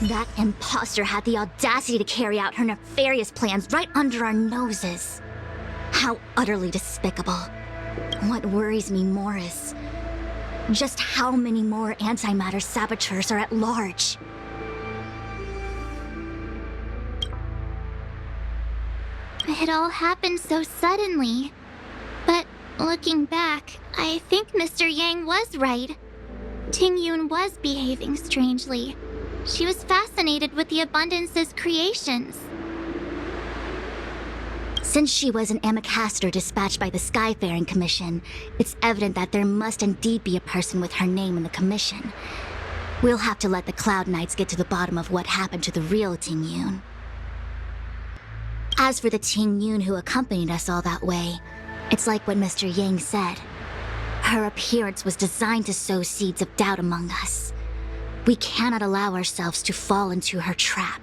That imposter had the audacity to carry out her nefarious plans right under our noses. How utterly despicable. What worries me more is just how many more antimatter saboteurs are at large. It all happened so suddenly. But looking back, I think Mr. Yang was right. Tingyun was behaving strangely. She was fascinated with the Abundance's creations. Since she was an Amicastor dispatched by the Skyfaring Commission, it's evident that there must indeed be a person with her name in the commission. We'll have to let the Cloud Knights get to the bottom of what happened to the real Tingyun. As for the Tingyun who accompanied us all that way, it's like what Mr. Yang said. Her appearance was designed to sow seeds of doubt among us. We cannot allow ourselves to fall into her trap.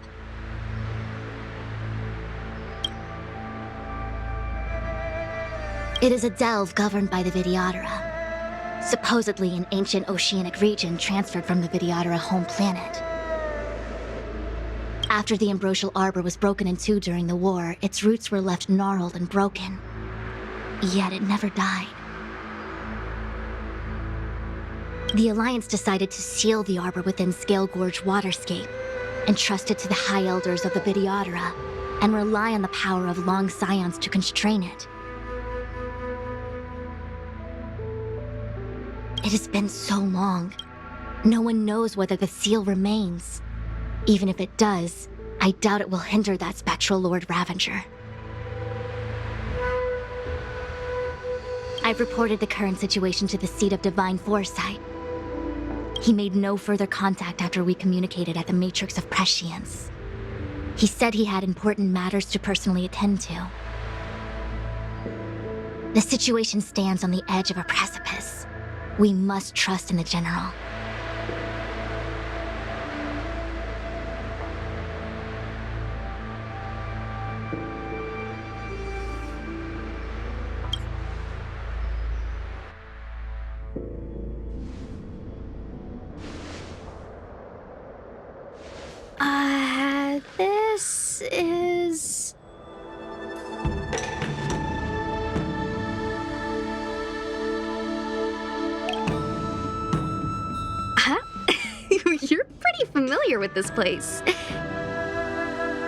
It is a delve governed by the Vidyadhara, supposedly an ancient oceanic region transferred from the Vidyadhara home planet. After the Ambrosial Arbor was broken in two during the war, its roots were left gnarled and broken. Yet it never died. The Alliance decided to seal the arbor within Scale Gorge Waterscape, entrust it to the High Elders of the Vidyadhara, and rely on the power of long scions to constrain it. It has been so long. No one knows whether the seal remains. Even if it does, I doubt it will hinder that spectral Lord Ravager. I've reported the current situation to the Seat of Divine Foresight. He made no further contact after we communicated at the Matrix of Prescience. He said he had important matters to personally attend to. The situation stands on the edge of a precipice. We must trust in the General. This is... Huh? You're pretty familiar with this place.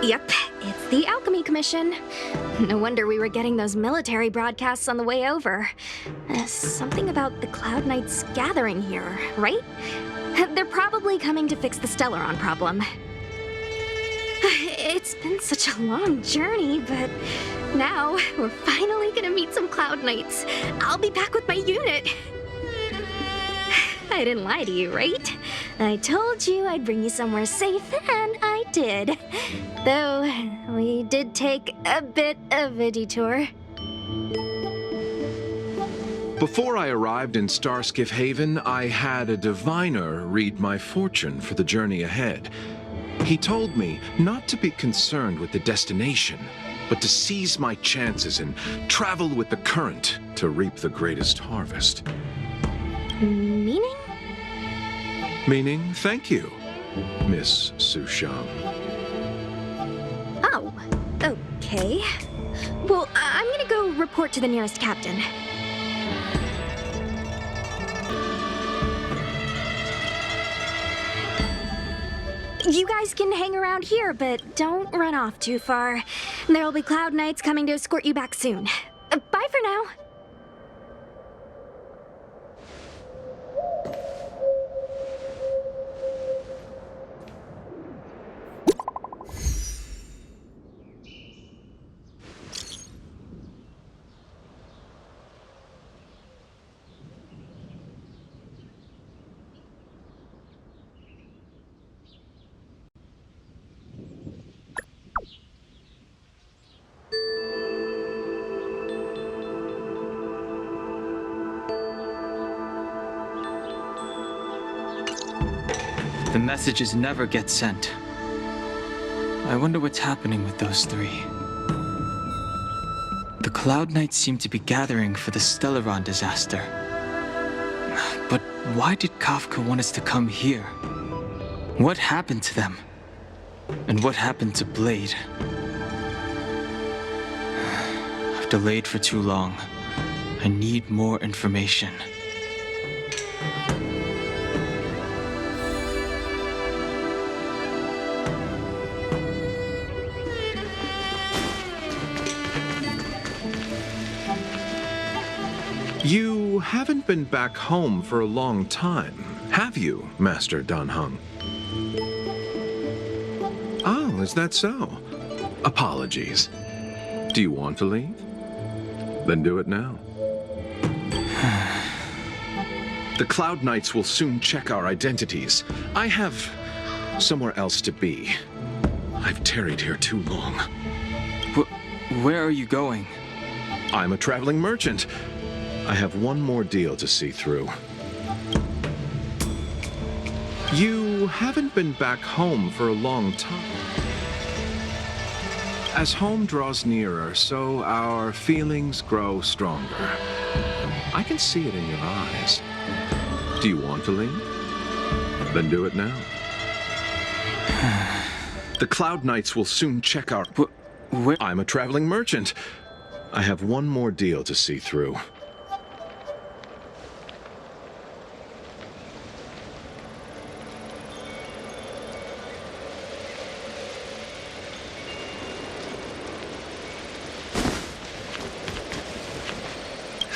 Yep, it's the Alchemy Commission. No wonder we were getting those military broadcasts on the way over. Something about the Cloud Knights gathering here, right? They're probably coming to fix the Stellaron problem. It's been such a long journey, but now we're finally gonna meet some Cloud Knights. I'll be back with my unit. I didn't lie to you, right? I told you I'd bring you somewhere safe, and I did. Though, we did take a bit of a detour. Before I arrived in Starskiff Haven, I had a diviner read my fortune for the journey ahead. He told me not to be concerned with the destination, but to seize my chances and travel with the current to reap the greatest harvest. Meaning? Meaning, thank you, Miss Sushang. Oh, okay. Well, I'm gonna go report to the nearest captain. You guys can hang around here, but don't run off too far. There'll be Cloud Knights coming to escort you back soon. Bye for now. The messages never get sent. I wonder what's happening with those three. The Cloud Knights seem to be gathering for the Stellaron disaster. But why did Kafka want us to come here? What happened to them? And what happened to Blade? I've delayed for too long. I need more information. You haven't been back home for a long time, have you, Master Danheng? Oh, is that so? Apologies. Do you want to leave? Then do it now. The Cloud Knights will soon check our identities. I have somewhere else to be. I've tarried here too long. Where are you going? I'm a traveling merchant. I have one more deal to see through. You haven't been back home for a long time. As home draws nearer, so our feelings grow stronger. I can see it in your eyes. Do you want to leave? Then do it now. The Cloud Knights will soon check our... Where? I'm a traveling merchant. I have one more deal to see through.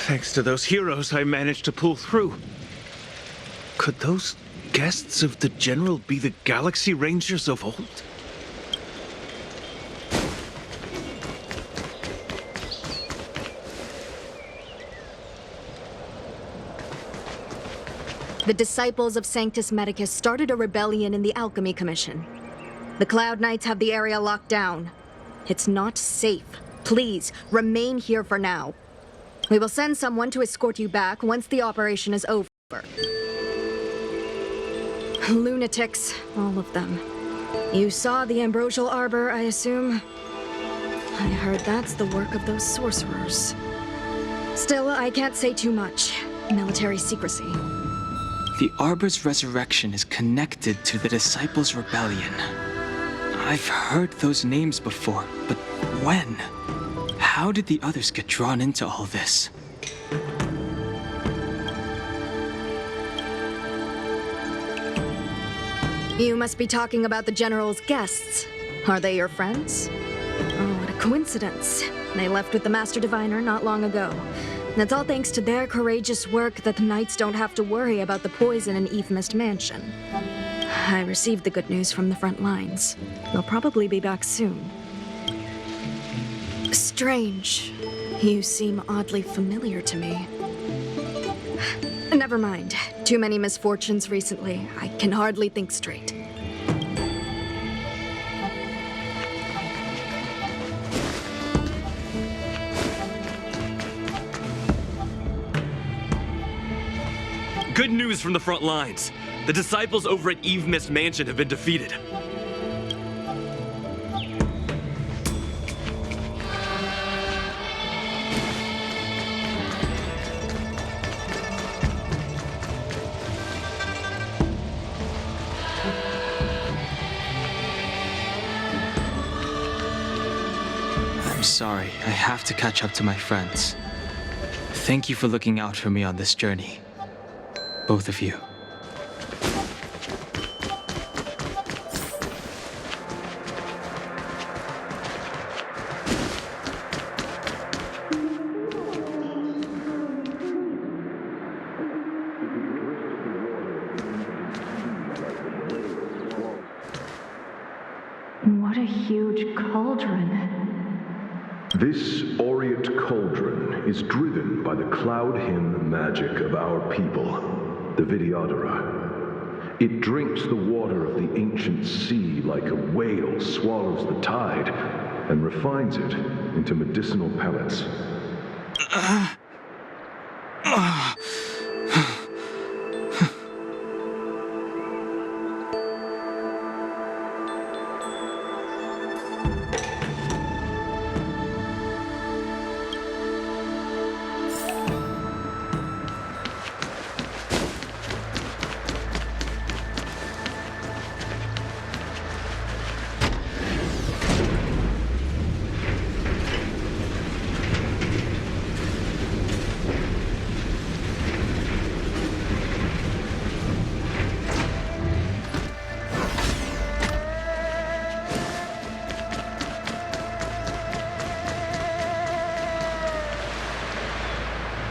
Thanks to those heroes, I managed to pull through. Could those guests of the General be the Galaxy Rangers of old? The disciples of Sanctus Medicus started a rebellion in the Alchemy Commission. The Cloud Knights have the area locked down. It's not safe. Please, remain here for now. We will send someone to escort you back once the operation is over. Lunatics, all of them. You saw the Ambrosial Arbor, I assume? I heard that's the work of those sorcerers. Still, I can't say too much. Military secrecy. The Arbor's resurrection is connected to the Disciples' Rebellion. I've heard those names before, but when? How did the others get drawn into all this? You must be talking about the General's guests. Are they your friends? Oh, what a coincidence. They left with the Master Diviner not long ago. It's all thanks to their courageous work that the Knights don't have to worry about the poison in Eve Mist Mansion. I received the good news from the front lines. They'll probably be back soon. Strange. You seem oddly familiar to me. Never mind. Too many misfortunes recently. I can hardly think straight. Good news from the front lines. The disciples over at Eve Mist Mansion have been defeated. I'm sorry, I have to catch up to my friends. Thank you for looking out for me on this journey. Both of you. What a huge cauldron. This aureate cauldron is driven by the cloud hymn magic of our people, the Vidyadhara. It drinks the water of the ancient sea like a whale swallows the tide and refines it into medicinal pellets.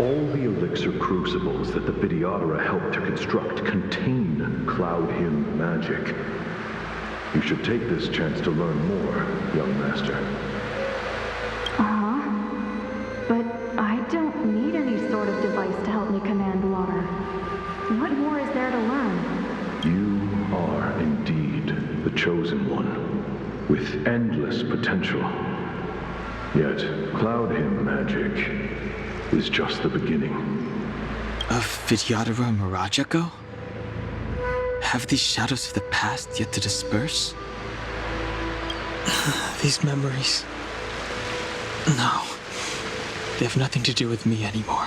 All the elixir crucibles that the Videodora helped to construct contain Cloud Hymn magic. You should take this chance to learn more, young master. But I don't need any sort of device to help me command water. What more is there to learn? You are indeed the chosen one, with endless potential. Yet, Cloud Hymn magic is just the beginning. Of Videodora Mirajago? Have these shadows of the past yet to disperse? These memories... No. They have nothing to do with me anymore.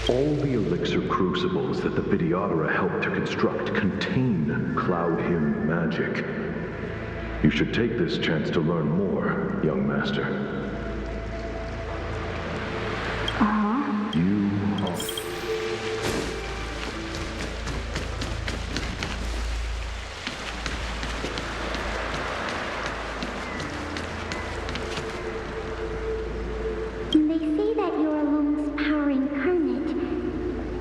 All the elixir crucibles that the Videodora helped to construct contain Cloud Hymn magic. You should take this chance to learn more, young master. You are... They say that you're Lung's power incarnate.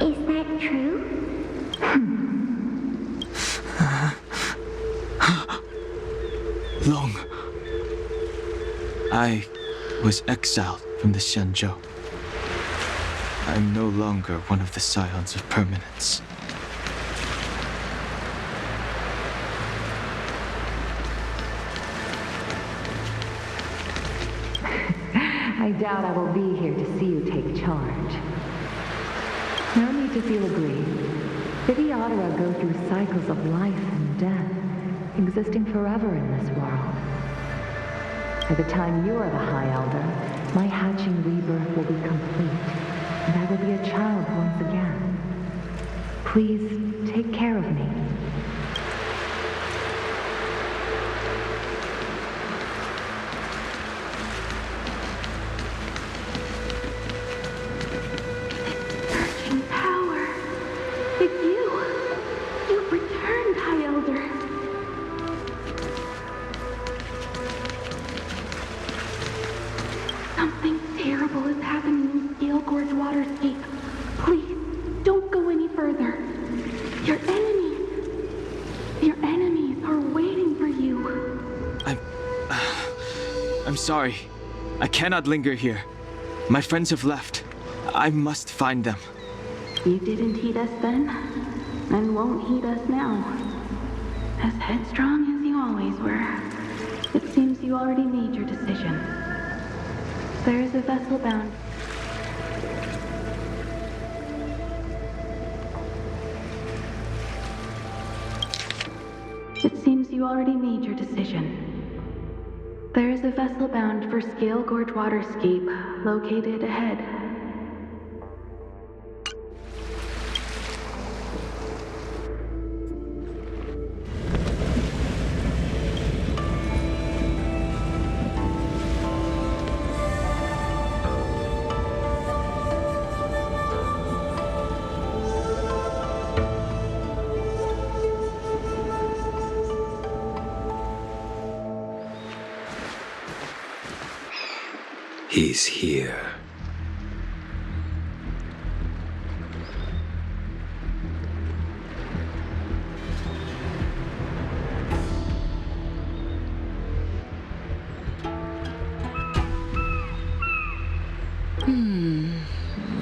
Is that true? Long. I was exiled from the Xianzhou. I'm no longer one of the Scions of Permanence. I doubt I will be here to see you take charge. No need to feel aggrieved. Videodora go through cycles of life and death, existing forever in this world. By the time you are the High Elder, my hatching rebirth will be complete, and I will be a child once again. Please take care of me. Searching power. It's you. You've returned, High Elder. Something terrible is happening in Scale Gorge Waterscape. Please, don't go any further. Your enemies are waiting for you. I'm sorry. I cannot linger here. My friends have left. I must find them. You didn't heed us then, and won't heed us now. As headstrong as you always were, it seems you already made your decision. There is a vessel bound. It seems you already made your decision. There is a vessel bound for Scale Gorge Waterscape, located ahead. He's here.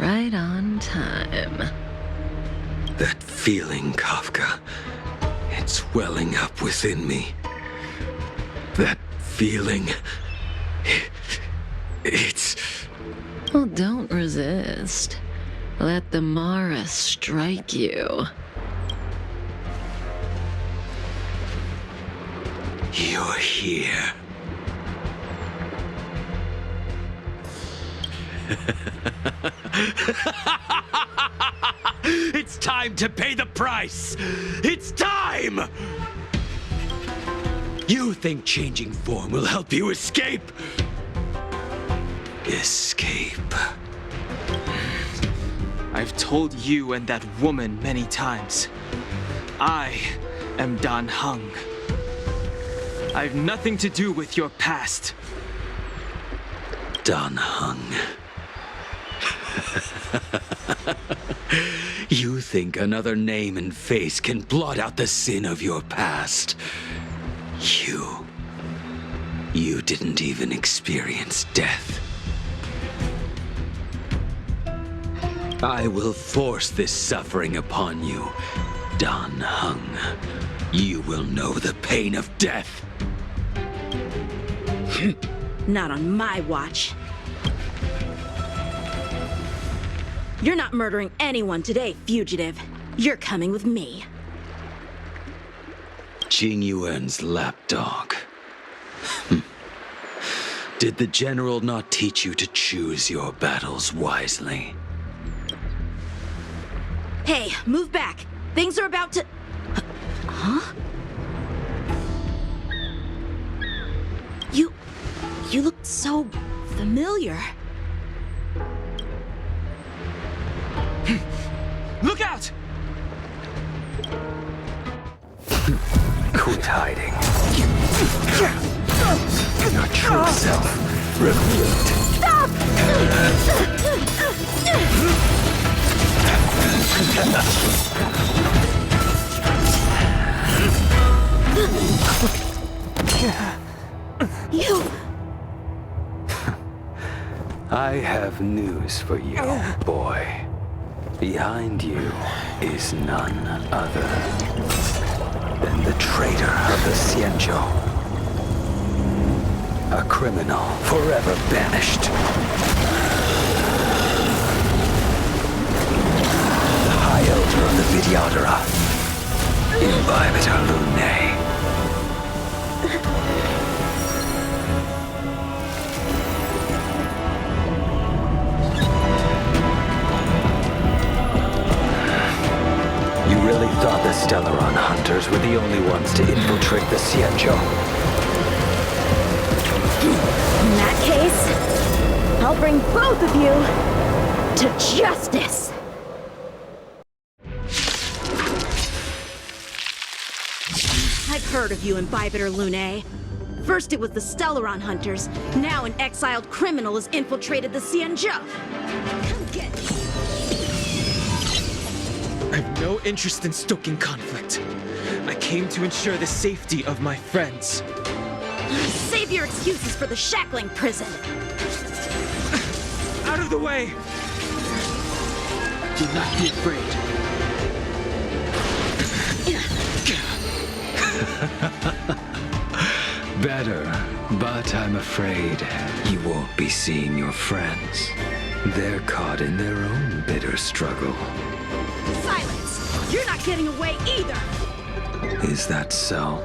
Right on time. That feeling, Kafka. It's welling up within me. That feeling... It's... Well, don't resist. Let the Mara strike you. You're here. It's time to pay the price! It's time! You think changing form will help you escape? Escape. I've told you and that woman many times. I am Dan Heng. I've nothing to do with your past. Dan Heng. You think another name and face can blot out the sin of your past? You didn't even experience death. I will force this suffering upon you, Dan Heng. You will know the pain of death. Not on my watch. You're not murdering anyone today, fugitive. You're coming with me. Jing Yuan's lapdog. Did the general not teach you to choose your battles wisely? Hey, move back. Things are about to... Huh? You look so familiar. Look out! Quit hiding. Your true self revealed. Stop! You... I have news for you, boy. Behind you is none other than the traitor of the Xianzhou. A criminal forever banished. The High Elder of the Vidyadhara. Imbibitor Lunae. You really thought the Stellaron hunters were the only ones to infiltrate the Xianzhou? In that case, I'll bring both of you to justice! I've heard of you, Imbibitor Lunae. First it was the Stellaron hunters, now an exiled criminal has infiltrated the Xianzhou. Come get me. I have no interest in stoking conflict. I came to ensure the safety of my friends. Save your excuses for the shackling prison. Out of the way! Do not be afraid. Better, but I'm afraid you won't be seeing your friends. They're caught in their own bitter struggle. Silence! You're not getting away either! Is that so?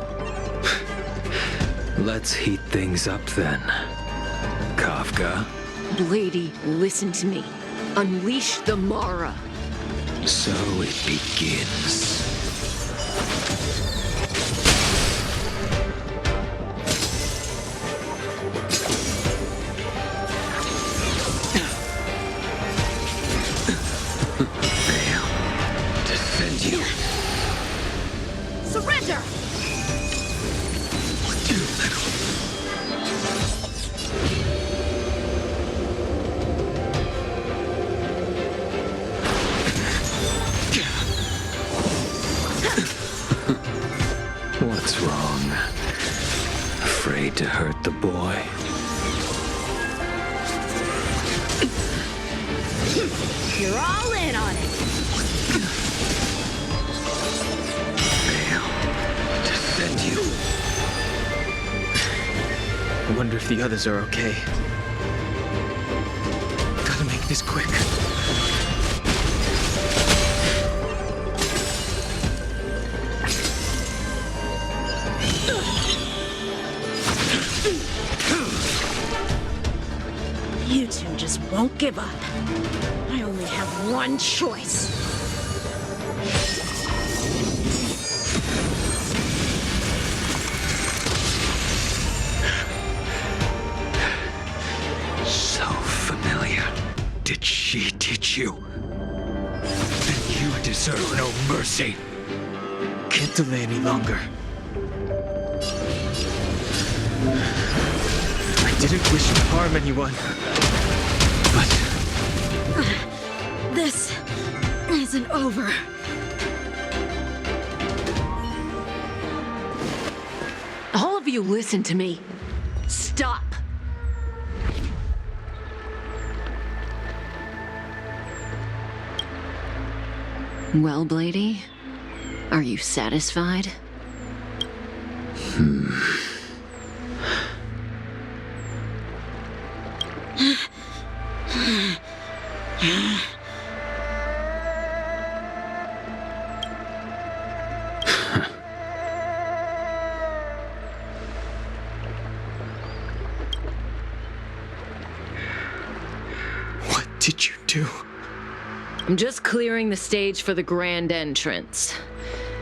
Let's heat things up then. Kafka? Lady, listen to me. Unleash the Mara. So it begins. Surrender! Too little. What's wrong? Afraid to hurt the boy? You're all in on it! Defend you. I wonder if the others are okay. Gotta make this quick. You two just won't give up. I only have one choice. So familiar. Did she teach you? Then you deserve no mercy. Can't delay any longer. I didn't wish to harm anyone, but This isn't over. All of you listen to me. Stop. Well, Blady, are you satisfied? What did you do? I'm just clearing the stage for the grand entrance.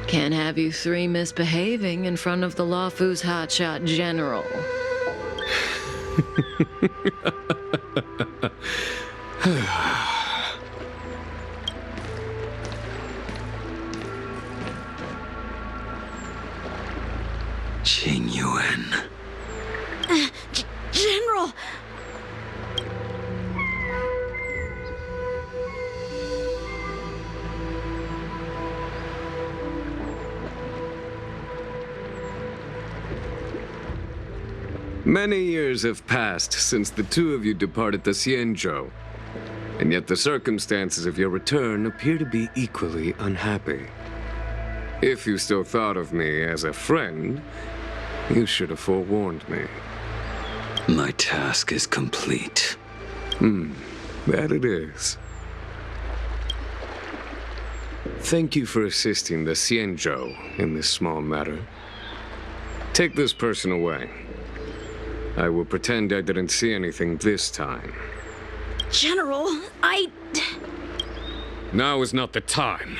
Can't have you three misbehaving in front of the Luofu's hotshot general. Qingyuan. General! Many years have passed since the two of you departed the Xianzhou, and yet the circumstances of your return appear to be equally unhappy. If you still thought of me as a friend, you should have forewarned me. My task is complete. That it is. Thank you for assisting the Xianzhou in this small matter. Take this person away. I will pretend I didn't see anything this time. General, Now is not the time.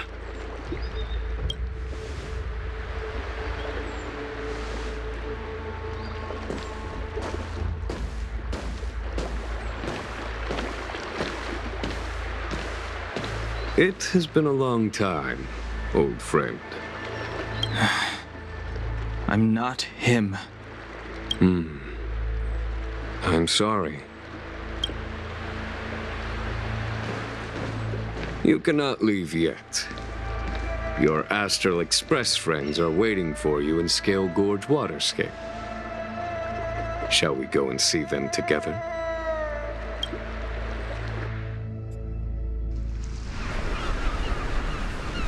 It has been a long time, old friend. I'm not him. I'm sorry. You cannot leave yet. Your Astral Express friends are waiting for you in Scale Gorge Waterscape. Shall we go and see them together?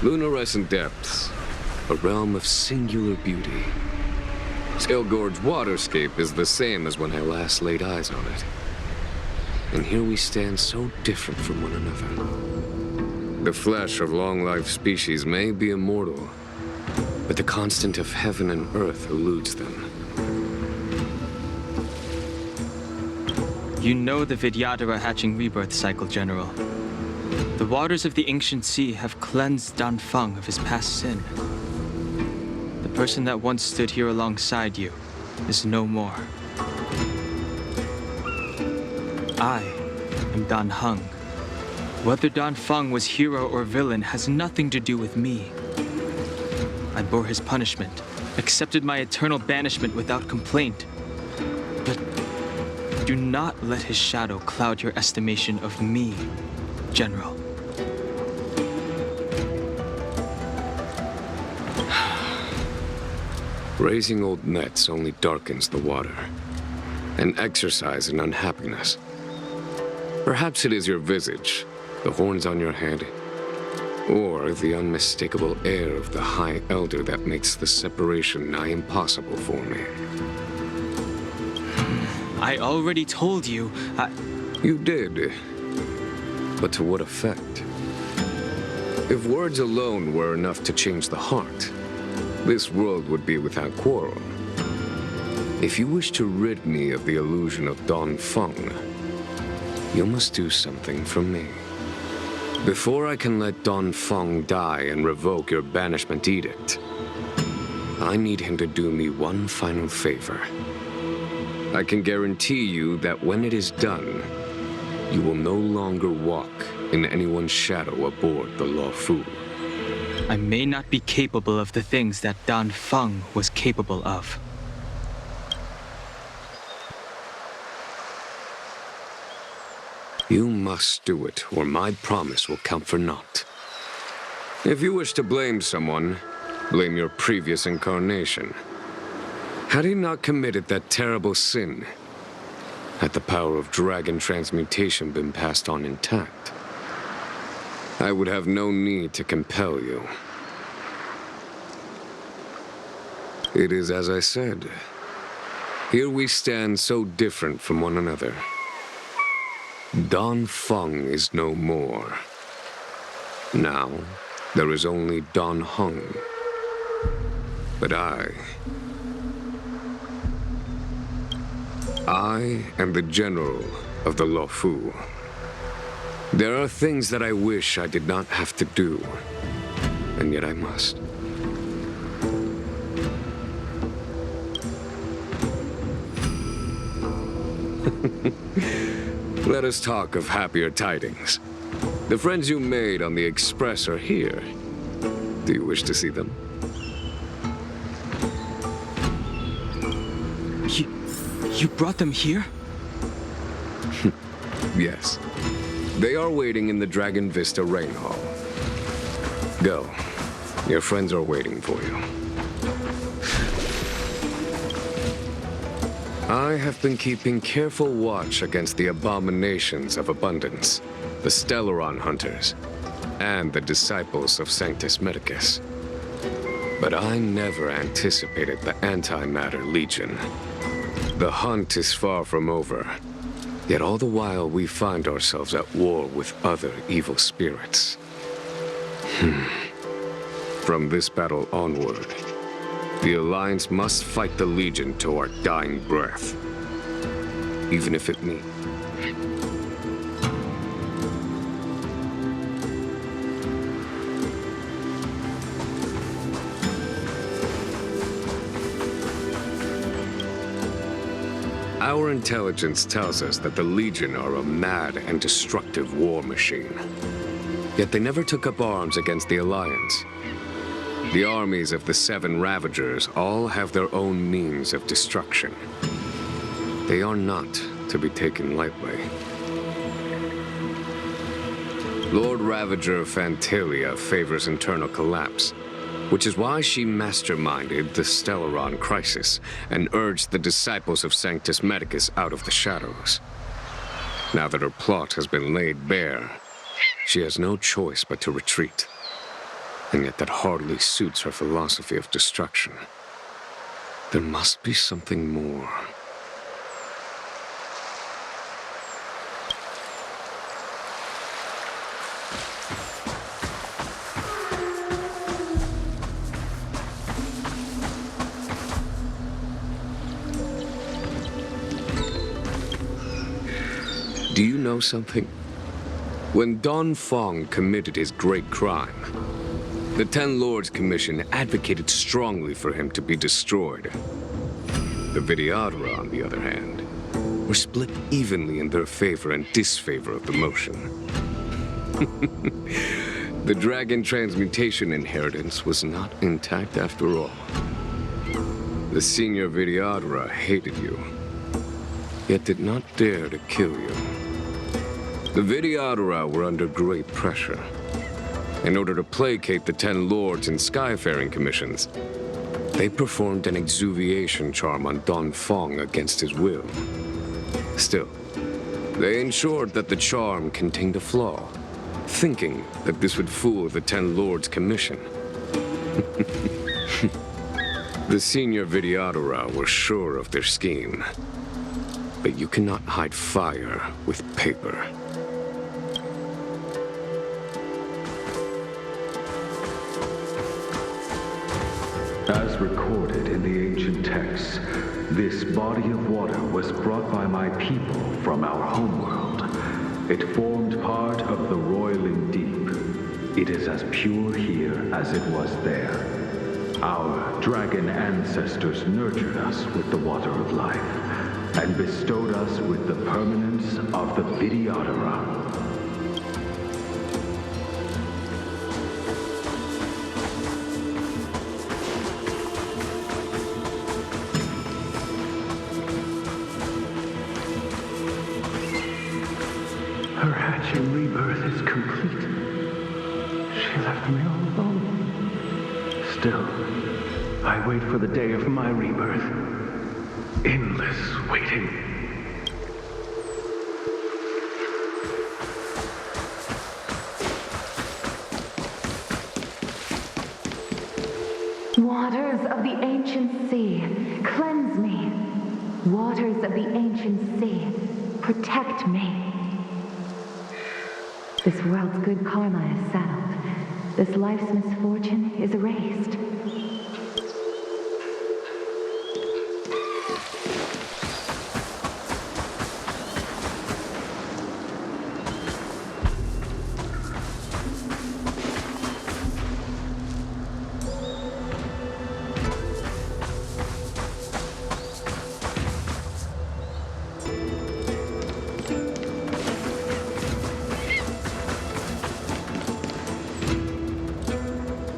Luminescent Depths, a realm of singular beauty. Scale Gorge Waterscape is the same as when I last laid eyes on it. And here we stand so different from one another. The flesh of long-lived species may be immortal, but the constant of heaven and earth eludes them. You know the Vidyadhara hatching rebirth cycle, General. The waters of the ancient sea have cleansed Danfeng of his past sin. The person that once stood here alongside you is no more. I am Dan Heng. Whether Danfeng was hero or villain has nothing to do with me. I bore his punishment, accepted my eternal banishment without complaint. But do not let his shadow cloud your estimation of me, General. Raising old nets only darkens the water, and exercise in unhappiness. Perhaps it is your visage, the horns on your head, or the unmistakable air of the High Elder that makes the separation nigh impossible for me. I already told you, You did, but to what effect? If words alone were enough to change the heart, this world would be without quarrel. If you wish to rid me of the illusion of Danfeng, you must do something for me. Before I can let Danfeng die and revoke your banishment edict, I need him to do me one final favor. I can guarantee you that when it is done, you will no longer walk in anyone's shadow aboard the Luofu. I may not be capable of the things that Danfeng was capable of. You must do it, or my promise will count for naught. If you wish to blame someone, blame your previous incarnation. Had he not committed that terrible sin, had the power of dragon transmutation been passed on intact, I would have no need to compel you. It is as I said. Here we stand so different from one another. Don Feng is no more. Now, there is only Don Hung. But I am the general of the Luofu. There are things that I wish I did not have to do, and yet I must. Let us talk of happier tidings. The friends you made on the Express are here. Do you wish to see them? You brought them here? Yes. They are waiting in the Dragon Vista Rain Hall. Go. Your friends are waiting for you. I have been keeping careful watch against the abominations of abundance, the Stellaron Hunters, and the disciples of Sanctus Medicus. But I never anticipated the Antimatter Legion. The hunt is far from over, yet all the while we find ourselves at war with other evil spirits. From this battle onward, the Alliance must fight the Legion to our dying breath, even if it means. Our intelligence tells us that the Legion are a mad and destructive war machine. Yet they never took up arms against the Alliance. The armies of the Seven Ravagers all have their own means of destruction. They are not to be taken lightly. Lord Ravager Fantalia favors internal collapse, which is why she masterminded the Stellaron crisis and urged the disciples of Sanctus Medicus out of the shadows. Now that her plot has been laid bare, she has no choice but to retreat. And yet that hardly suits her philosophy of destruction. There must be something more. Do you know something? When Don Feng committed his great crime, the Ten Lords Commission advocated strongly for him to be destroyed. The Vidyadhara, on the other hand, were split evenly in their favor and disfavor of the motion. The dragon transmutation inheritance was not intact after all. The senior Vidyadhara hated you, yet did not dare to kill you. The Vidyadhara were under great pressure. In order to placate the Ten Lords and Skyfaring Commissions, they performed an exuviation charm on Don Feng against his will. Still, they ensured that the charm contained a flaw, thinking that this would fool the Ten Lords Commission. The senior Vidyadhara were sure of their scheme, but you cannot hide fire with paper. As recorded in the ancient texts, this body of water was brought by my people from our homeworld. It formed part of the roiling deep. It is as pure here as it was there. Our dragon ancestors nurtured us with the water of life, and bestowed us with the permanence of the Vidyadhara. Her hatching rebirth is complete. She left me all alone. Still, I wait for the day of my rebirth. Endless waiting. Waters of the ancient sea, cleanse me. Waters of the ancient sea, protect me. This world's good karma is settled. This life's misfortune is erased.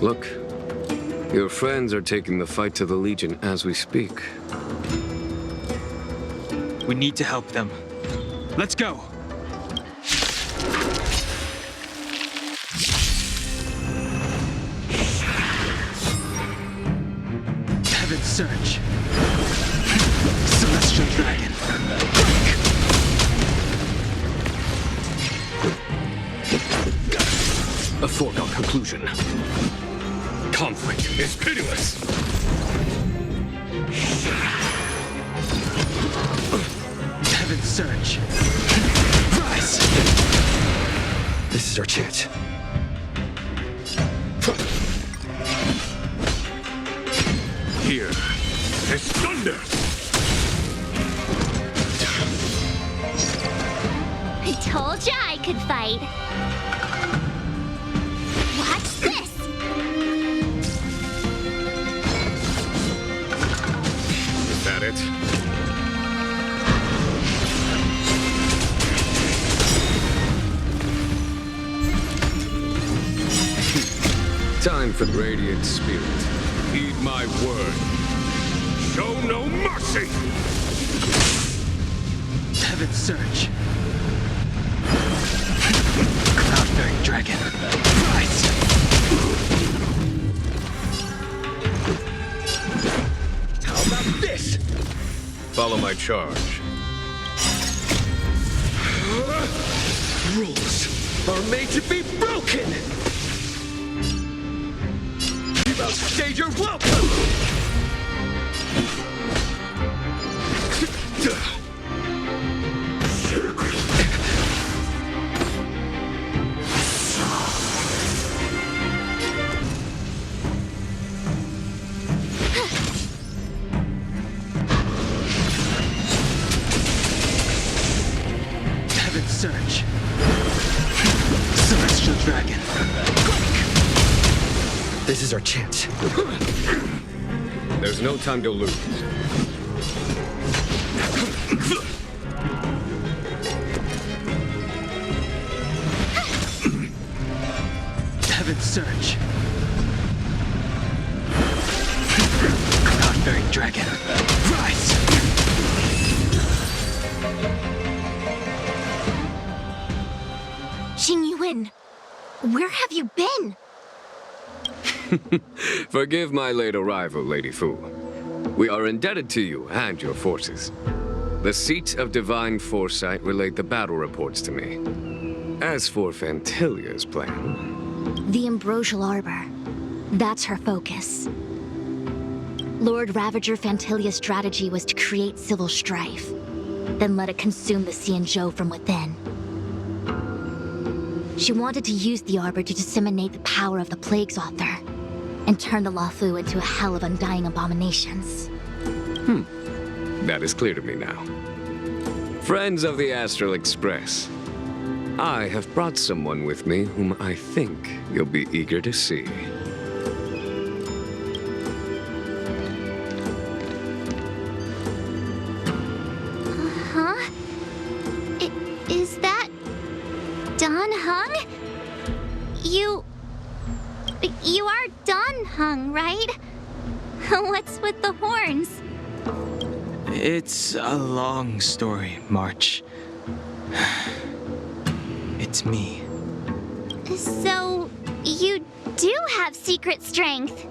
Look, your friends are taking the fight to the Legion as we speak. We need to help them. Let's go! Heaven's Surge. Celestial Dragon. A foregone conclusion. Conflict is pitiless. Heaven's Surge. Rise! This is our chance. Here is thunder! I told ya I could fight. Watch this! Is that it? Time for the Radiant Spirit. Heed my word. Show no mercy! Heaven's Surge. Cloud-bearing Dragon. Rise! How about this? Follow my charge. Rules are made to be broken! You outstayed your welcome! Heaven's Surge. Celestial Dragon. This is our chance. There's no time to lose. Heaven's Surge. Cloud-bearing Dragon. Rise! Xingyuan, where have you been? Forgive my late arrival, Lady Fu. We are indebted to you and your forces. The Seat of Divine Foresight relayed the battle reports to me. As for Fantilia's plan... The Ambrosial Arbor. That's her focus. Lord Ravager Fantilia's strategy was to create civil strife, then let it consume the Xianzhou from within. She wanted to use the Arbor to disseminate the power of the Plague's author, and turn the Luofu into a hell of undying abominations. That is clear to me now. Friends of the Astral Express, I have brought someone with me whom I think you'll be eager to see. Huh? Is that... Don Hung? You are Don Hung, right? What's with the horns? It's a long story, March. It's me. So, you do have secret strength.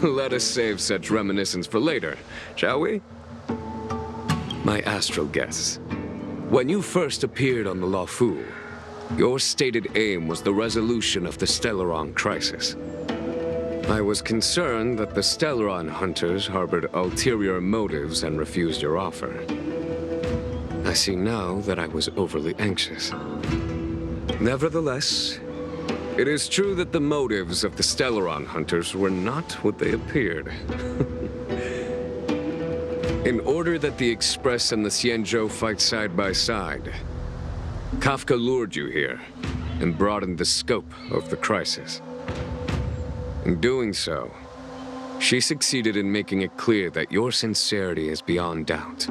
Let us save such reminiscence for later, shall we? My astral guess. When you first appeared on the Luofu, your stated aim was the resolution of the Stellaron crisis. I was concerned that the Stellaron hunters harbored ulterior motives and refused your offer. I see now that I was overly anxious. Nevertheless, it is true that the motives of the Stellaron hunters were not what they appeared. In order that the Express and the Xianzhou fight side by side, Kafka lured you here and broadened the scope of the crisis. In doing so, she succeeded in making it clear that your sincerity is beyond doubt.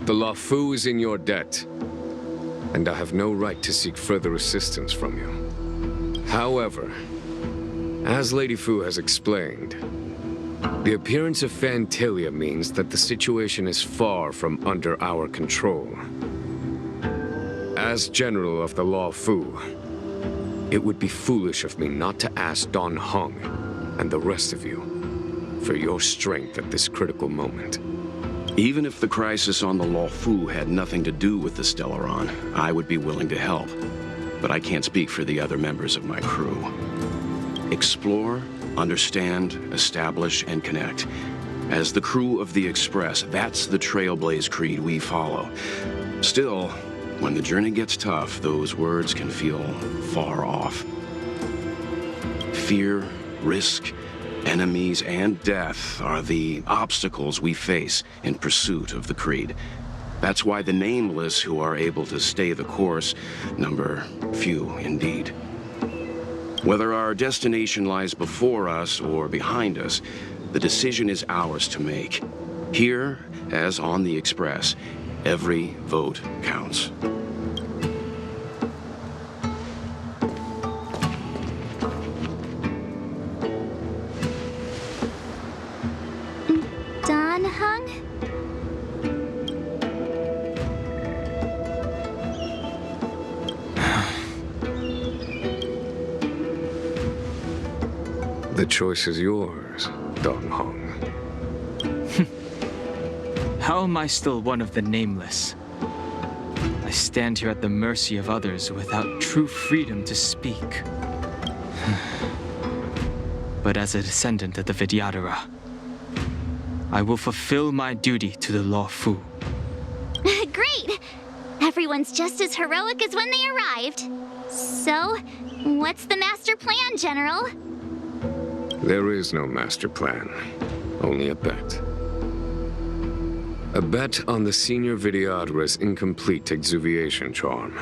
The Luofu is in your debt, and I have no right to seek further assistance from you. However, as Lady Fu has explained, the appearance of Phantalia means that the situation is far from under our control. As General of the Luofu, it would be foolish of me not to ask Don Hong and the rest of you for your strength at this critical moment. Even if the crisis on the Luofu had nothing to do with the Stellaron, I would be willing to help. But I can't speak for the other members of my crew. Explore, understand, establish, and connect. As the crew of the Express, that's the Trailblaze creed we follow. Still, when the journey gets tough, those words can feel far off. Fear, risk, enemies, and death are the obstacles we face in pursuit of the creed. That's why the nameless who are able to stay the course number few indeed. Whether our destination lies before us or behind us, the decision is ours to make. Here, as on the Express, every vote counts. Don Hung? The choice is yours, Don Hong. How am I still one of the nameless? I stand here at the mercy of others without true freedom to speak. But as a descendant of the Vidyadhara, I will fulfill my duty to the Luofu. Great! Everyone's just as heroic as when they arrived. So, what's the master plan, General? There is no master plan, only a bet. A bet on the senior Vidyadhara's incomplete exuviation charm,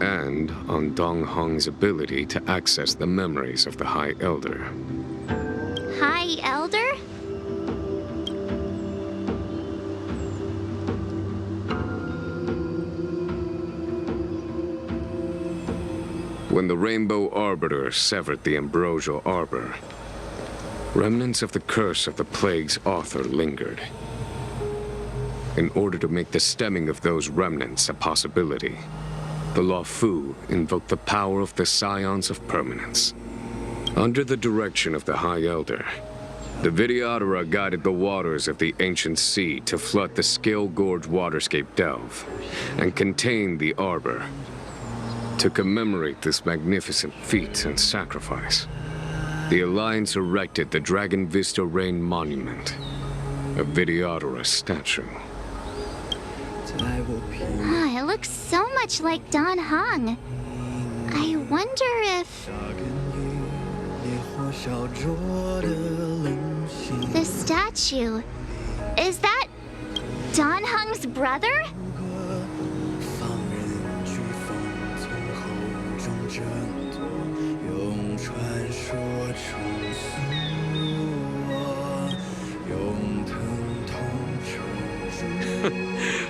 and on Dong Hong's ability to access the memories of the High Elder. High Elder? When the Rainbow Arbiter severed the Ambrosial Arbor, remnants of the curse of the Plague's author lingered. In order to make the stemming of those remnants a possibility, the Luofu invoked the power of the Scions of Permanence. Under the direction of the High Elder, the Vidyadhara guided the waters of the ancient sea to flood the Scale Gorge waterscape delve and contain the Arbor. To commemorate this magnificent feat and sacrifice, the Alliance erected the Dragon Vista Rain Monument, a Vidyadhara statue. Oh, it looks so much like Don Hong. I wonder if... The statue... Is that... Don Hong's brother?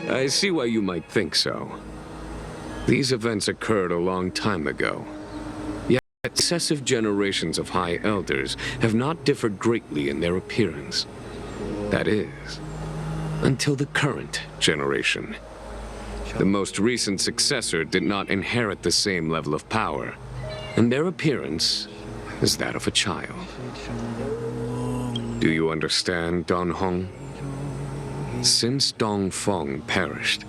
I see why you might think so. These events occurred a long time ago. Yet successive generations of High Elders have not differed greatly in their appearance. That is, until the current generation. The most recent successor did not inherit the same level of power, and their appearance is that of a child. Do you understand, Dan Hong? Since Dong Feng perished,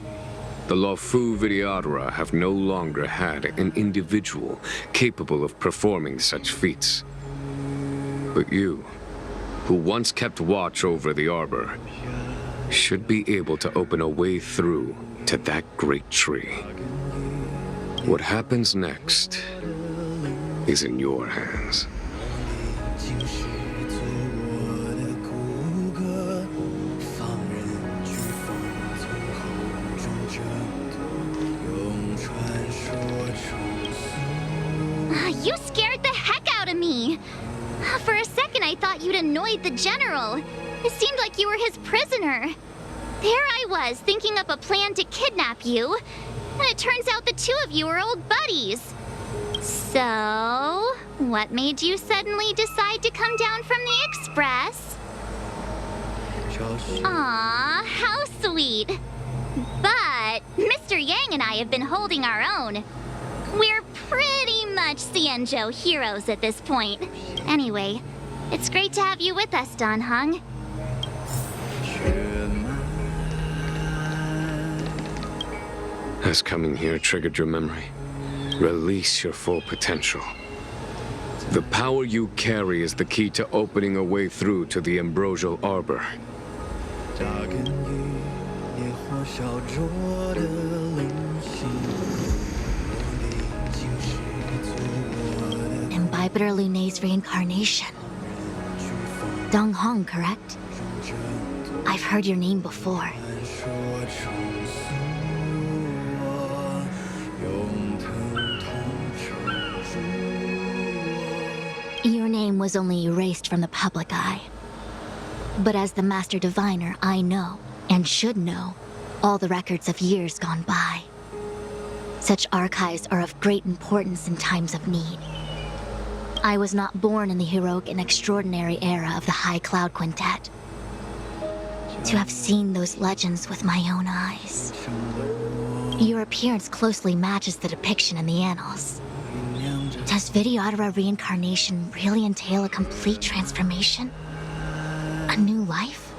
the Luofu Videodora have no longer had an individual capable of performing such feats. But you, who once kept watch over the arbor, should be able to open a way through to that great tree. What happens next is in your hands. You scared the heck out of me! For a second, I thought you'd annoyed the general. It seemed like you were his prisoner. There I was, thinking up a plan to kidnap you, and it turns out the two of you are old buddies. So, what made you suddenly decide to come down from the express? Aw, how sweet. But Mr. Yang and I have been holding our own. We're pretty much Xianzhou heroes at this point. Anyway, it's great to have you with us, Dan Hong. Has coming here triggered your memory? Release your full potential. The power you carry is the key to opening a way through to the ambrosial arbor. Imbibitor Lunay's reincarnation. Dong Hong, correct? I've heard your name before. Your name was only erased from the public eye. But as the Master Diviner, I know, and should know, all the records of years gone by. Such archives are of great importance in times of need. I was not born in the heroic and extraordinary era of the High Cloud Quintet. To have seen those legends with my own eyes. Your appearance closely matches the depiction in the annals. Does Videodora reincarnation really entail a complete transformation? A new life?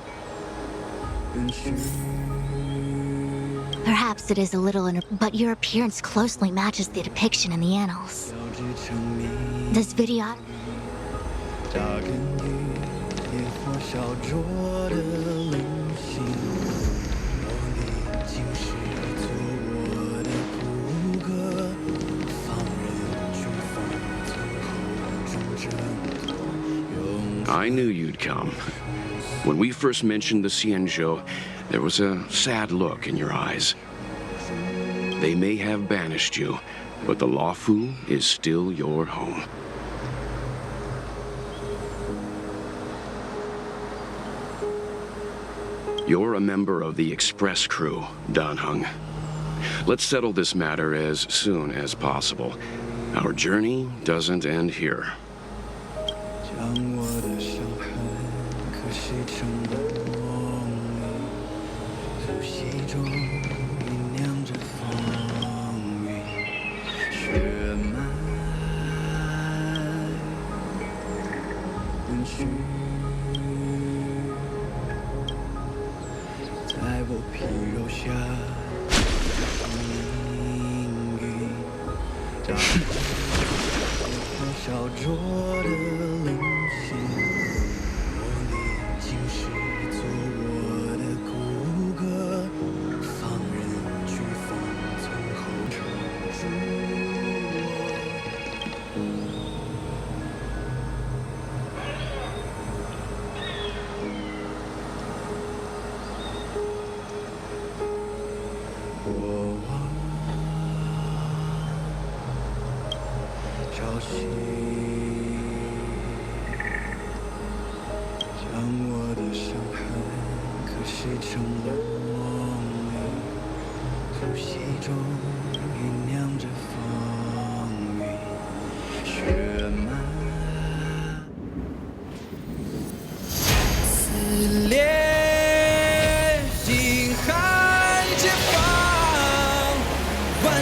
Perhaps it is a little but your appearance closely matches the depiction in the annals. Does Videodora... I knew you'd come. When we first mentioned the Xianzhou, there was a sad look in your eyes. They may have banished you, but the Luofu is still your home. You're a member of the Express crew, Dan Hong. Let's settle this matter as soon as possible. Our journey doesn't end here.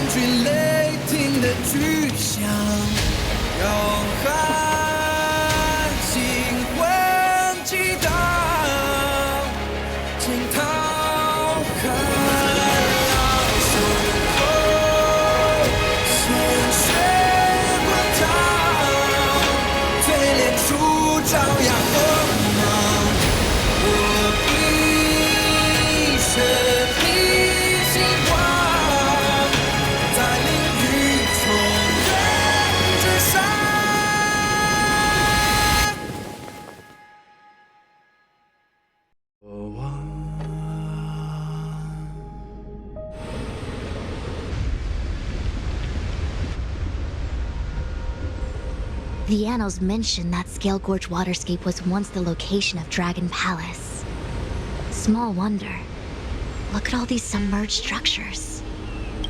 最雷霆的巨响，要喊惊魂激荡，惊涛骇浪，身后鲜血滚烫，淬炼出张扬锋芒。我一生披星光，在领域重任之上。The annals mention that Scale Gorge waterscape was once the location of Dragon Palace. Small wonder. Look at all these submerged structures.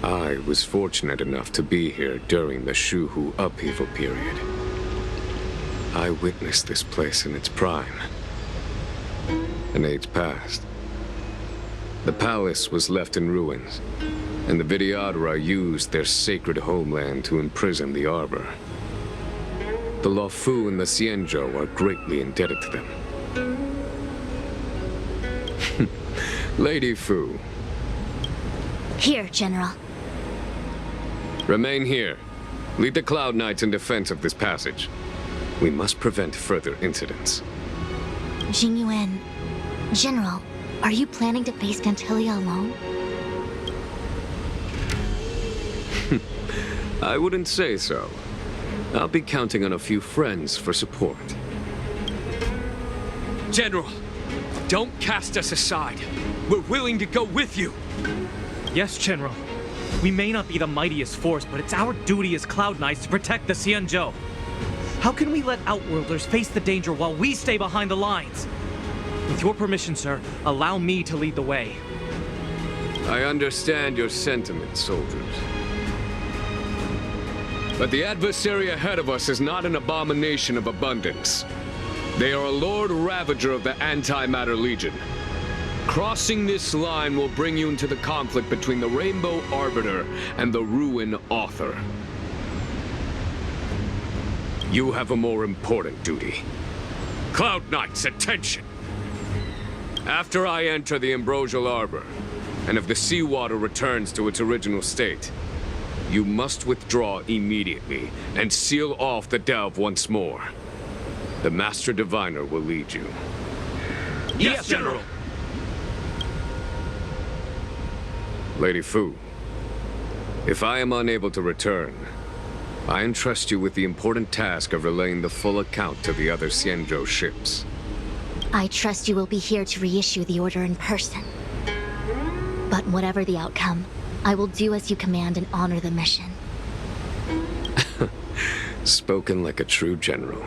I was fortunate enough to be here during the Shuhu upheaval period. I witnessed this place in its prime. An age passed. The palace was left in ruins, and the Vidyadhara used their sacred homeland to imprison the Arbor. The Luofu and the Xianzhou are greatly indebted to them. Lady Fu. Here, General. Remain here. Lead the Cloud Knights in defense of this passage. We must prevent further incidents. Jingyuan. General, are you planning to face Vantilia alone? I wouldn't say so. I'll be counting on a few friends for support. General, don't cast us aside. We're willing to go with you. Yes, General. We may not be the mightiest force, but it's our duty as Cloud Knights to protect the Xianzhou. How can we let Outworlders face the danger while we stay behind the lines? With your permission, sir, allow me to lead the way. I understand your sentiments, soldiers. But the adversary ahead of us is not an abomination of abundance. They are a Lord Ravager of the Antimatter Legion. Crossing this line will bring you into the conflict between the Rainbow Arbiter and the Ruin Author. You have a more important duty. Cloud Knights, attention! After I enter the Ambrosial Arbor, and if the seawater returns to its original state, you must withdraw immediately and seal off the delve once more. The Master Diviner will lead you. Yes, General! Lady Fu, if I am unable to return, I entrust you with the important task of relaying the full account to the other Xianzhou ships. I trust you will be here to reissue the order in person. But whatever the outcome, I will do as you command and honor the mission. Spoken like a true general.